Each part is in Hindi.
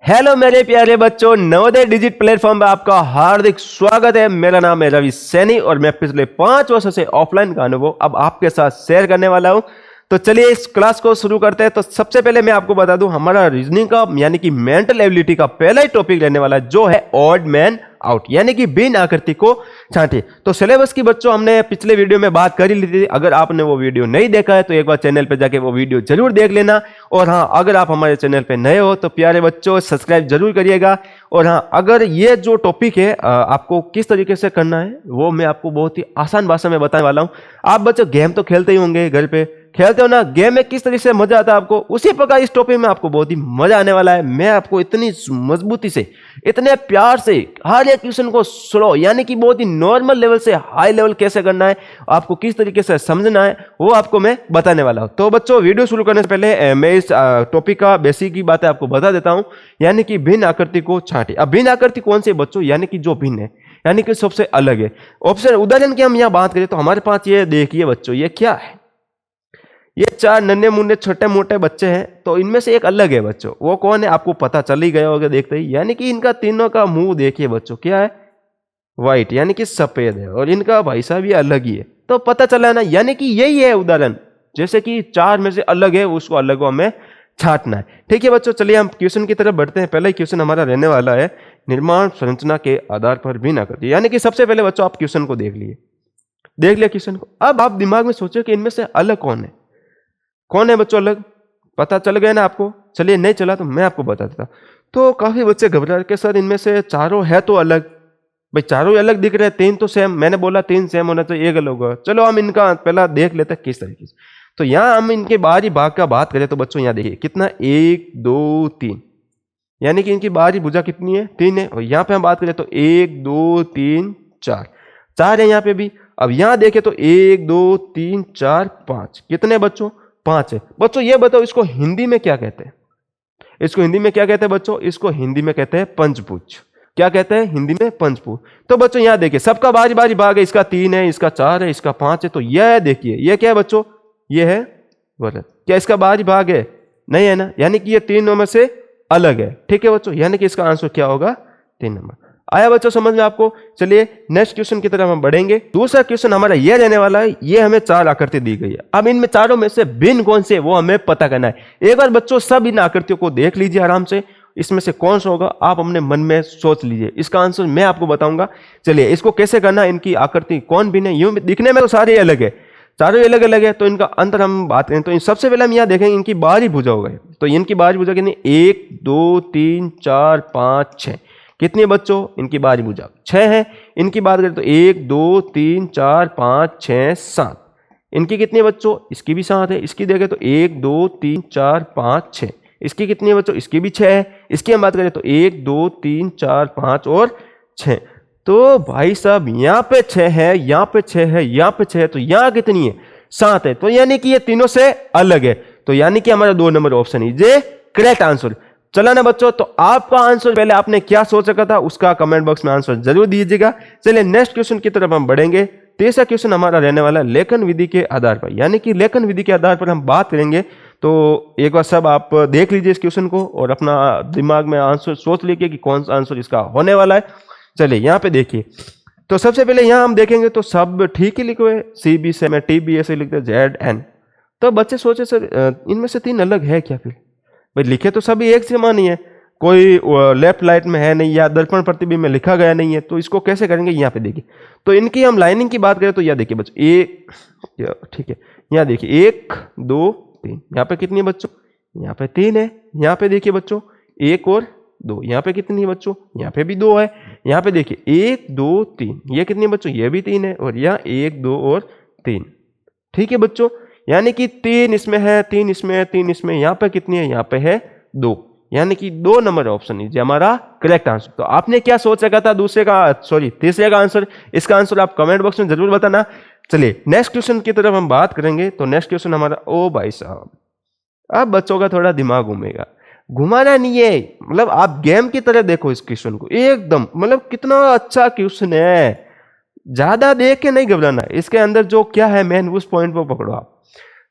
हेलो मेरे प्यारे बच्चों, नवोदय डिजिट प्लेटफॉर्म पे आपका हार्दिक स्वागत है। मेरा नाम है रवि सैनी और मैं पिछले 5 वर्षों से ऑफलाइन का अनुभव अब आपके साथ शेयर करने वाला हूं। तो चलिए इस क्लास को शुरू करते हैं। तो सबसे पहले मैं आपको बता दूं, हमारा रीजनिंग का यानी कि मेंटल एबिलिटी का पहला ही टॉपिक रहने वाला है, जो है ऑड मैन आउट, यानी कि बिन आकृति को छांटे। तो सिलेबस की बच्चों हमने पिछले वीडियो में बात कर ही ली थी। अगर आपने वो वीडियो नहीं देखा है तो एक बार चैनल पे जाके वो वीडियो जरूर देख लेना। और हाँ, अगर आप हमारे चैनल पे नए हो तो प्यारे बच्चों सब्सक्राइब जरूर करिएगा। और हाँ, अगर ये जो टॉपिक है आपको किस तरीके से करना है वो मैं आपको बहुत ही आसान भाषा में बताने वाला हूँ। आप बच्चों गेम तो खेलते ही होंगे, घर पे खेलते हो ना, गेम में किस तरीके से मजा आता है आपको, उसी प्रकार इस टॉपिक में आपको बहुत ही मजा आने वाला है। मैं आपको इतनी मजबूती से, इतने प्यार से हर एक क्वेश्चन को स्लो यानी कि बहुत ही नॉर्मल लेवल से हाई लेवल कैसे करना है, आपको किस तरीके से समझना है, वो आपको मैं बताने वाला हूं। तो बच्चों वीडियो शुरू करने से पहले मैं इस टॉपिक का बेसिक की बातें आपको बता देता हूं, यानी कि भिन्न आकृति को छांटे। अब भिन्न आकृति कौन सी बच्चों, यानी कि जो भिन्न है, यानी कि सबसे अलग है। ऑप्शन उदाहरण की हम यहां बात करें तो हमारे पास ये देखिए बच्चों, ये क्या है, ये 4 नन्हे मुन्ने छोटे मोटे बच्चे हैं। तो इनमें से एक अलग है बच्चों, वो कौन है आपको पता चल ही गया होगा देखते ही। यानी कि इनका तीनों का मुंह देखिए बच्चों, क्या है, व्हाइट यानी कि सफेद है, और इनका भाई साहब भी अलग ही है। तो पता चला ना, यानी कि यही है उदाहरण, जैसे कि 4 में से अलग है, उसको अलग को हमें छांटना है। ठीक है बच्चों, चलिए हम क्वेश्चन की तरफ बढ़ते हैं। पहला क्वेश्चन हमारा रहने वाला है, निर्माण संरचना के आधार पर भिन्न आकृति। यानी कि सबसे पहले बच्चों आप क्वेश्चन को देख लिया क्वेश्चन को। अब आप दिमाग में सोचो कि इनमें से अलग कौन है बच्चों अलग, पता चल गया ना आपको। चलिए नहीं चला तो मैं आपको बता देता। तो काफी बच्चे घबरा के सर इनमें से चारों है तो अलग, भाई चारों ही अलग दिख रहे हैं, 3 तो सेम, मैंने बोला 3 सेम होना चाहिए, एक अलग होगा। चलो हम इनका पहला देख लेते हैं किस तरीके से। तो यहाँ हम इनके बाहरी भाग का बात करें तो बच्चों यहाँ देखिए कितना, 1 2 3, यानी कि इनकी बाहरी भुजा कितनी है, 3 है। और यहाँ पे हम बात करें तो 1 2 3 4 है यहाँ पे भी। अब यहाँ देखें तो 1 2 3 4 5, कितने बच्चों, 5 है। बच्चों ये बताओ इसको हिंदी में क्या कहते हैं, इसको हिंदी में क्या कहते हैं बच्चों, इसको हिंदी में कहते हैं पंचभुज। क्या कहते हैं हिंदी में, पंचभुज। तो बच्चों यहाँ देखिए सबका बारी बारी भाग है, इसका 3 है, इसका 4 है, इसका 5 है। तो यह देखिए ये क्या है बच्चों, ये है वृत्त। क्या इसका बारी भाग है, नहीं है ना, यानी कि ये 3 में से अलग है। ठीक है बच्चों, यानी कि इसका आंसर क्या होगा, 3 नंबर। आया बच्चों समझ में आपको। चलिए नेक्स्ट क्वेश्चन की तरफ हम बढ़ेंगे। दूसरा क्वेश्चन हमारा यह रहने वाला है, ये हमें 4 आकृति दी गई है। अब इनमें चारों में से भिन्न कौन से वो हमें पता करना है। एक बार बच्चों सब इन आकृतियों को देख लीजिए आराम से, इसमें से कौन सा होगा आप अपने मन में सोच लीजिए, इसका आंसर मैं आपको बताऊंगा। चलिए इसको कैसे करना, इनकी आकृति कौन भिन्न है। यूं दिखने में तो सारे अलग है, चारों अलग अलग है, तो इनका अंतर हम बात करें तो सबसे पहले हम यहाँ देखेंगे इनकी बाहरी भुजा हो गए। तो इनकी बाहरी भुजा कितनी, 1 2 3 4 5 6, कितनी है बच्चों, इनकी बाहरी भुजा 6 है। इनकी बात करें तो 1 2 3 4 5 6 7, इनकी कितनी है बच्चों, इसकी भी 7 है। इसकी देखें तो 1 2 3 4 5 6, इसकी कितनी है बच्चों, इसकी भी 6 है। इसकी हम बात करें तो 1 2 3 4 5 और 6। तो भाई साहब यहाँ पे 6 है, यहाँ पे 6 है, यहाँ पे 6 है, तो यहाँ कितनी है, 7 है। तो यानी कि ये तीनों से अलग है। तो यानी कि हमारा 2 नंबर ऑप्शन है ये करेक्ट आंसर। चला ना बच्चों, तो आपका आंसर पहले आपने क्या सोच रखा था उसका कमेंट बॉक्स में आंसर जरूर दीजिएगा। चलिए नेक्स्ट क्वेश्चन की तरफ हम बढ़ेंगे। तीसरा क्वेश्चन हमारा रहने वाला है लेखन विधि के आधार पर, यानी कि लेखन विधि के आधार पर हम बात करेंगे। तो एक बार सब आप देख लीजिए इस क्वेश्चन को और अपना दिमाग में आंसर सोच लीजिए कि कौन सा आंसर इसका होने वाला है। चलिए यहाँ पे देखिए, तो सबसे पहले यहाँ हम देखेंगे तो सब ठीक ही लिखे हुए, CB से मैं TB ऐसे लिखते ZN। तो बच्चे सोचे सर इनमें से 3 अलग है क्या, फिर भाई लिखे तो सभी एक समान ही है, कोई लेफ्ट राइट में है नहीं या दर्पण प्रतिबिंब में लिखा गया नहीं है, तो इसको कैसे करेंगे। यहाँ पे देखिए, तो इनकी हम लाइनिंग की बात करें तो यह देखिए बच्चों, एक ठीक है, यहाँ देखिए 1 2 3, यहाँ पे कितनी है बच्चों, यहाँ पे 3 है। यहाँ पे देखिए बच्चों 1 और 2, यहाँ पे कितनी है बच्चों, यहाँ पे भी 2 है। यहाँ पे देखिए 1 2 3, ये कितनी है बच्चों, ये भी 3 है, और यहाँ 1 2 और 3। ठीक है बच्चों, यानी कि 3 इसमें है, 3 इसमें है, 3 इसमें, यहाँ पे कितनी है, यहाँ पे है 2, यानी कि 2 नंबर ऑप्शन है हमारा करेक्ट आंसर। तो आपने क्या सोच रखा था तीसरे का आंसर, इसका आंसर आप कमेंट बॉक्स में जरूर बताना। चलिए नेक्स्ट क्वेश्चन की तरफ हम बात करेंगे। तो नेक्स्ट क्वेश्चन हमारा, ओ भाई साहब अब बच्चों का थोड़ा दिमाग घूमेगा, घुमाना नहीं है, मतलब आप गेम की तरह देखो इस क्वेश्चन को एकदम, मतलब कितना अच्छा क्वेश्चन है, ज्यादा देख के नहीं घबराना, इसके अंदर जो क्या है मेन उस पॉइंट पर पकड़ो आप।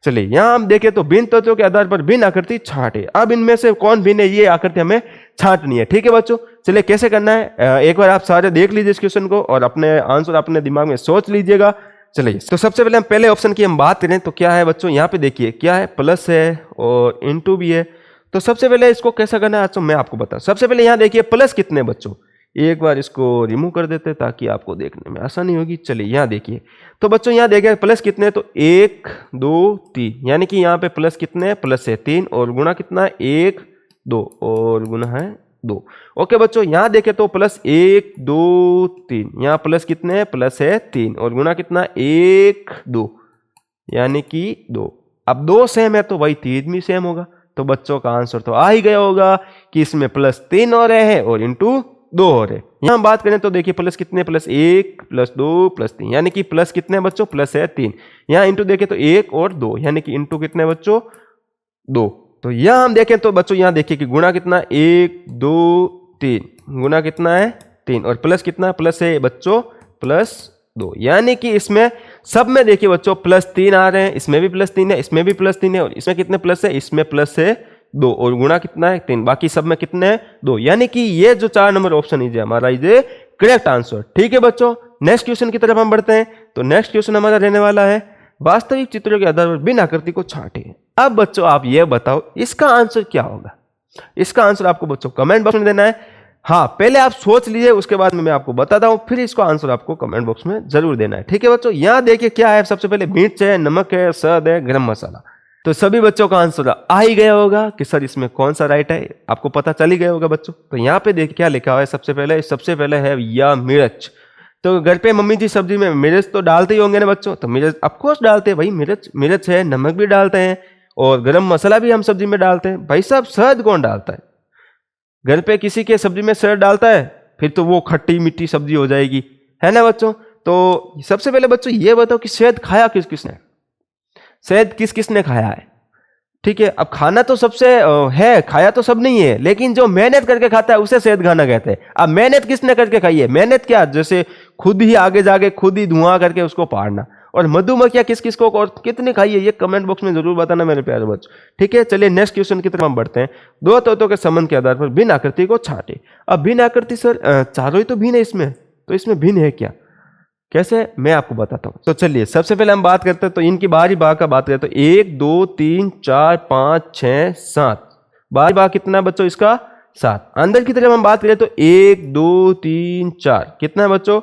चलिए यहां हम देखें तो भिन्न तत्वों के आधार पर भिन्न आकृति छांटे। अब इनमें से कौन भिन्न है ये आकृति हमें छांटनी है। ठीक है बच्चों, चलिए कैसे करना है एक बार आप सारे देख लीजिए इस क्वेश्चन को और अपने आंसर अपने दिमाग में सोच लीजिएगा। चलिए तो सबसे पहले हम पहले ऑप्शन की हम बात करें तो क्या है बच्चों, यहाँ पे देखिए क्या है, प्लस है और इनटू भी है। तो सबसे पहले इसको कैसा करना है तो मैं आपको बताऊं। सबसे पहले यहाँ देखिए प्लस कितने बच्चों, एक बार इसको रिमूव कर देते हैं ताकि आपको देखने में आसानी होगी। चलिए यहाँ देखिए, तो बच्चों यहाँ देखिए प्लस कितने, तो 1 2 3, यानी कि यहाँ पे प्लस कितने हैं, प्लस है 3 और गुणा कितना है 1 2 और गुणा है 2। ओके बच्चों, यहाँ देखें तो प्लस 1 2 3, यहाँ प्लस कितने हैं, प्लस है 3 और गुणा कितना 1 2, यानी कि 2। अब 2 सेम है तो भाई 3 भी सेम होगा, तो बच्चों का आंसर तो आ ही गया होगा कि इसमें प्लस 3 हो रहे हैं और इंटू 2 हो रहे हैं। यहाँ हम बात करें तो देखिए प्लस कितने, प्लस 1 प्लस 2 प्लस 3, यानी कि प्लस कितने बच्चों, प्लस है 3। यहाँ इंटू देखें तो 1 और 2, यानी कि इंटू कितने बच्चों 2। तो यहाँ हम देखें तो बच्चों यहाँ देखिए कि गुणा कितना 1 2 3, गुणा कितना है 3 और प्लस कितना प्लस है बच्चों प्लस 2, यानी कि इसमें सब में देखिए बच्चों प्लस 3 आ रहे हैं, इसमें भी प्लस 3 है, इसमें भी प्लस 3 है और इसमें कितने प्लस है, इसमें प्लस है 2 और गुणा कितना है 3, बाकी सब में कितने हैं 2, यानी कि ये जो 4 नंबर ऑप्शन है हमारा ये करेक्ट आंसर। ठीक है बच्चों, नेक्स्ट क्वेश्चन की तरफ हम बढ़ते हैं। तो नेक्स्ट क्वेश्चन हमारा रहने वाला है वास्तविक चित्रों के आधार पर बिन आकृति को छांटे। अब बच्चों आप ये बताओ इसका आंसर क्या होगा, इसका आंसर आपको बच्चों कमेंट बॉक्स में देना है। हाँ पहले आप सोच लीजिए, उसके बाद में मैं आपको बताता हूँ, फिर इसको आंसर आपको कमेंट बॉक्स में जरूर देना है। ठीक है बच्चों, यहाँ देखिए क्या है, सबसे पहले मिर्च है, नमक है, शहद है, गरम मसाला। तो सभी बच्चों का आंसर आ ही गया होगा कि सर इसमें कौन सा राइट है, आपको पता चल ही गया होगा बच्चों। तो यहाँ पे देखिए क्या लिखा हुआ है, सबसे पहले है या मिर्च। तो घर पे मम्मी जी सब्जी में मिर्च तो डालते ही होंगे ना बच्चों, तो मिर्च ऑफकोर्स डालते हैं भाई, मिर्च है, नमक भी डालते हैं और गरम मसाला भी हम सब्जी में डालते हैं। भाई साहब शहद कौन डालता है, घर पे किसी के सब्जी में शहद डालता है, फिर तो वो खट्टी मीठी सब्जी हो जाएगी, है ना बच्चों। तो सबसे पहले बच्चों ये बताओ कि शहद खाया किस किसने, शहद किस किसने खाया है। ठीक है, अब खाना तो सबसे है, खाया तो सब नहीं है, लेकिन जो मेहनत करके खाता है उसे शहद खाना कहते हैं। अब मेहनत किसने करके खाई है, मेहनत क्या, जैसे खुद ही आगे जाके खुद ही धुआं करके उसको पाड़ना। और मधुमक्खियां किस किस को और कितने खाई है, ये कमेंट बॉक्स में जरूर बताना मेरे प्यारे बच्चों। ठीक है, चलिए नेक्स्ट क्वेश्चन की तरफ हम बढ़ते हैं। दो तत्वों के संबंध के आधार पर भिन्न आकृति को छांटे। अब भिन्न आकृति सर चारों ही तो भिन्न है इसमें, तो इसमें भिन्न है क्या, कैसे, मैं आपको बताता हूं। तो चलिए सबसे पहले हम बात करते हैं, तो इनकी बाहरी भाग का बात करते हैं। 1 2 3 4 5 6 7, बाहरी भाग कितना है बच्चों इसका 7। अंदर की तरफ हम बात करें तो 1 2 3 4, कितना है बच्चों,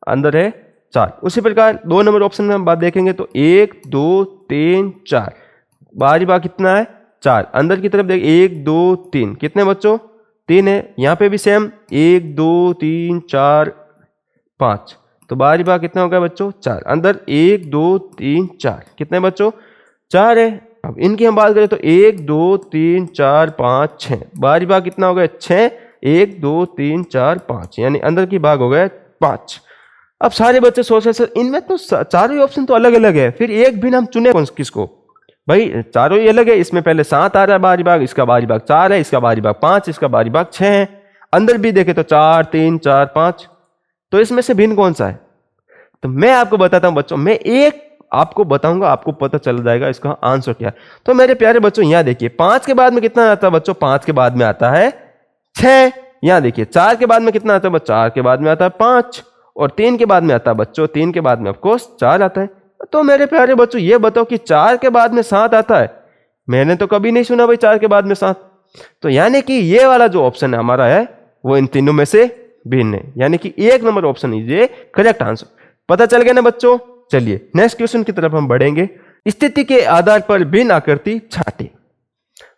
अंदर है 4। उसी प्रकार 2 नंबर ऑप्शन में हम बात देखेंगे तो 1 2 3 4, बाहरी भाग कितना है 4। अंदर की तरफ देख 1 2 3, कितने बच्चों 3 है। यहाँ पे भी सेम 1 2 3 4 5, तो बाहरी भाग कितना होगा बच्चों 4। अंदर 1 2 3 4, कितने बच्चों 4 है। अब इनकी हम बात करें तो 1 2 3 4 5 6, बाहरी भाग कितना हो गया 6, 1 2 3 4 5, यानी अंदर की भाग हो गया 5। अब सारे बच्चे सोच रहे सर इनमें तो चारों ही ऑप्शन तो अलग अलग है, फिर एक भी हम चुने कौन किसको, भाई चारों ही अलग है। इसमें पहले 7 आ रहा है बाहरी भाग, इसका बाहरी भाग 4 है, इसका बाहरी भाग 5, इसका बाहरी भाग 6 है। अंदर भी देखे तो 4 3 4 5, तो इसमें से भिन्न कौन सा है। तो मैं आपको बताता हूं बच्चों, मैं एक आपको बताऊंगा, आपको पता चल जाएगा इसका आंसर क्या है। तो मेरे प्यारे बच्चों यहाँ देखिए 5 के बाद में कितना आता है बच्चों, 5 के बाद में आता है 6। यहाँ देखिए 4 के बाद में कितना आता है बच्चों, 4 के बाद में आता है 5 और 3 के बाद में आता है बच्चों, 3 के बाद में ऑफकोर्स 4 आता है। तो मेरे प्यारे बच्चों ये बताओ कि 4 के बाद में 7 आता है, मैंने तो कभी नहीं सुना भाई 4 के बाद में 7। तो यानी कि ये वाला जो ऑप्शन है हमारा है वो इन तीनों में से भिन्न है, यानी कि 1 नंबर ऑप्शन ये करेक्ट आंसर। पता चल गया ना बच्चों। चलिए नेक्स्ट क्वेश्चन की तरफ हम बढ़ेंगे। स्थिति के आधार पर भिन्न आकृति छांटे।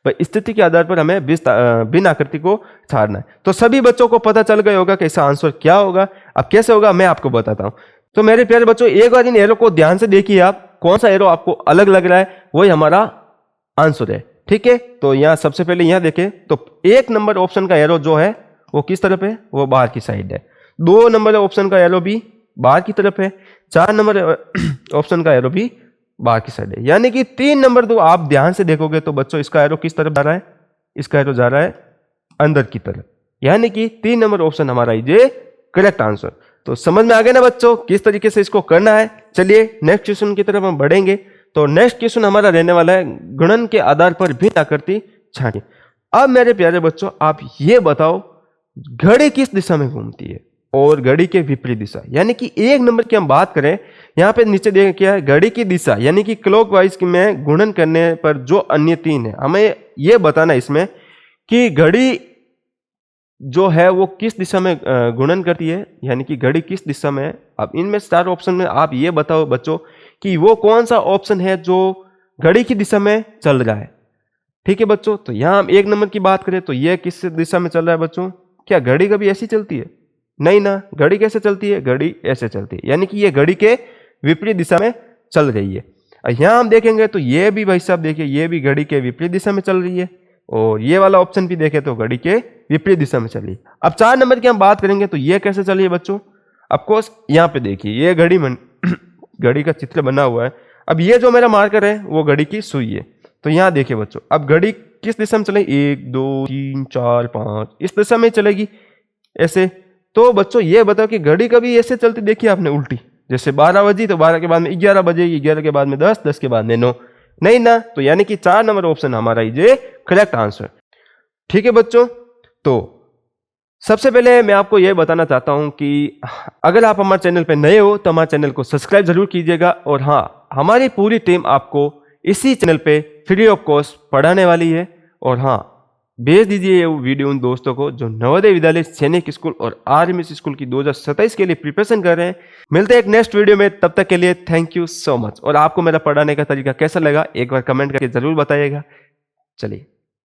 भाई स्थिति के आधार पर हमें भिन्न आकृति को छाड़ना है। तो सभी बच्चों को पता चल गया होगा कि इसका आंसर क्या होगा। अब कैसे होगा मैं आपको बताता हूं। तो मेरे प्यारे बच्चों एक बार इन एरो को ध्यान से देखिए, आप कौन सा एरो आपको अलग लग रहा है वही हमारा आंसर है। ठीक है, तो यहां सबसे पहले यहां देखें तो 1 नंबर ऑप्शन का एरो जो है वो किस तरफ है, वो बाहर की साइड है। 2 नंबर ऑप्शन का एरो भी बाहर की तरफ है। 4 नंबर ऑप्शन का एरो भी बाहर की साइड है। यानी कि 3 नंबर दो आप ध्यान से देखोगे तो बच्चों इसका एरो किस तरफ जा रहा है, इसका एरो जा रहा है अंदर की तरफ। यानी कि 3 नंबर ऑप्शन हमारा ये करेक्ट आंसर। तो समझ में आ गया ना बच्चों किस तरीके से इसको करना है। चलिए नेक्स्ट क्वेश्चन की तरफ हम बढ़ेंगे। तो नेक्स्ट क्वेश्चन हमारा रहने वाला है गुणन के आधार पर भिन्न आकृति छांटे। अब मेरे प्यारे बच्चों आप ये बताओ घड़ी किस दिशा में घूमती है और घड़ी के विपरीत दिशा, यानी कि 1 नंबर की हम बात करें, यहाँ पे नीचे देखें क्या है, घड़ी की दिशा यानी कि क्लॉकवाइज में गुणन करने पर जो अन्य 3 है, हमें यह बताना इसमें कि घड़ी जो है वो किस दिशा में गुणन करती है, यानी कि घड़ी किस दिशा में है। अब इनमें 4 ऑप्शन में आप ये बताओ बच्चों कि वो कौन सा ऑप्शन है जो घड़ी की दिशा में चल रहा है। ठीक है बच्चों, तो यहां हम 1 नंबर की बात करें तो ये किस दिशा में चल रहा है बच्चों? क्या घड़ी कभी ऐसी चलती है? नहीं ना, घड़ी कैसे चलती है? घड़ी ऐसे चलती है, यानी कि ये घड़ी के विपरीत दिशा में चल रही है। यहां हम देखेंगे तो ये भी भाई साहब देखिए, ये भी घड़ी के विपरीत दिशा में चल रही है और ये वाला ऑप्शन भी देखें तो घड़ी के विपरीत दिशा में चली। अब 4 नंबर की हम बात करेंगे तो ये कैसे चली है बच्चों? ऑफकोर्स यहाँ पे देखिए ये घड़ी का चित्र बना हुआ है। अब ये जो मेरा मार्कर है वो घड़ी की सुई है, तो यहाँ देखिए बच्चों, अब घड़ी किस दिशा में चलेगी? 1 2 3 4 5 इस दिशा में चलेगी ऐसे। तो बच्चों ये बताओ कि घड़ी कभी ऐसे चलती देखी आपने उल्टी, जैसे 12 बजी तो 12 के बाद में 11 बजेगी, 11 के बाद में 10, 10 के बाद में 9, नहीं ना। तो यानी कि 4 नंबर ऑप्शन हमारा ये करेक्ट आंसर। ठीक है बच्चों, तो सबसे पहले मैं आपको यह बताना चाहता हूं कि अगर आप हमारे चैनल पे नए हो तो हमारे चैनल को सब्सक्राइब जरूर कीजिएगा, और हाँ, हमारी पूरी टीम आपको इसी चैनल पे फ्री ऑफ कॉस्ट पढ़ाने वाली है। और हाँ, भेज दीजिए ये वीडियो उन दोस्तों को जो नवोदय विद्यालय सैनिक स्कूल और आरएमएस स्कूल की 2027 के लिए प्रिपरेशन कर रहे हैं। मिलते हैं एक नेक्स्ट वीडियो में, तब तक के लिए थैंक यू सो मच। और आपको मेरा पढ़ाने का तरीका कैसा लगा एक बार कमेंट करके जरूर बताइएगा। चलिए।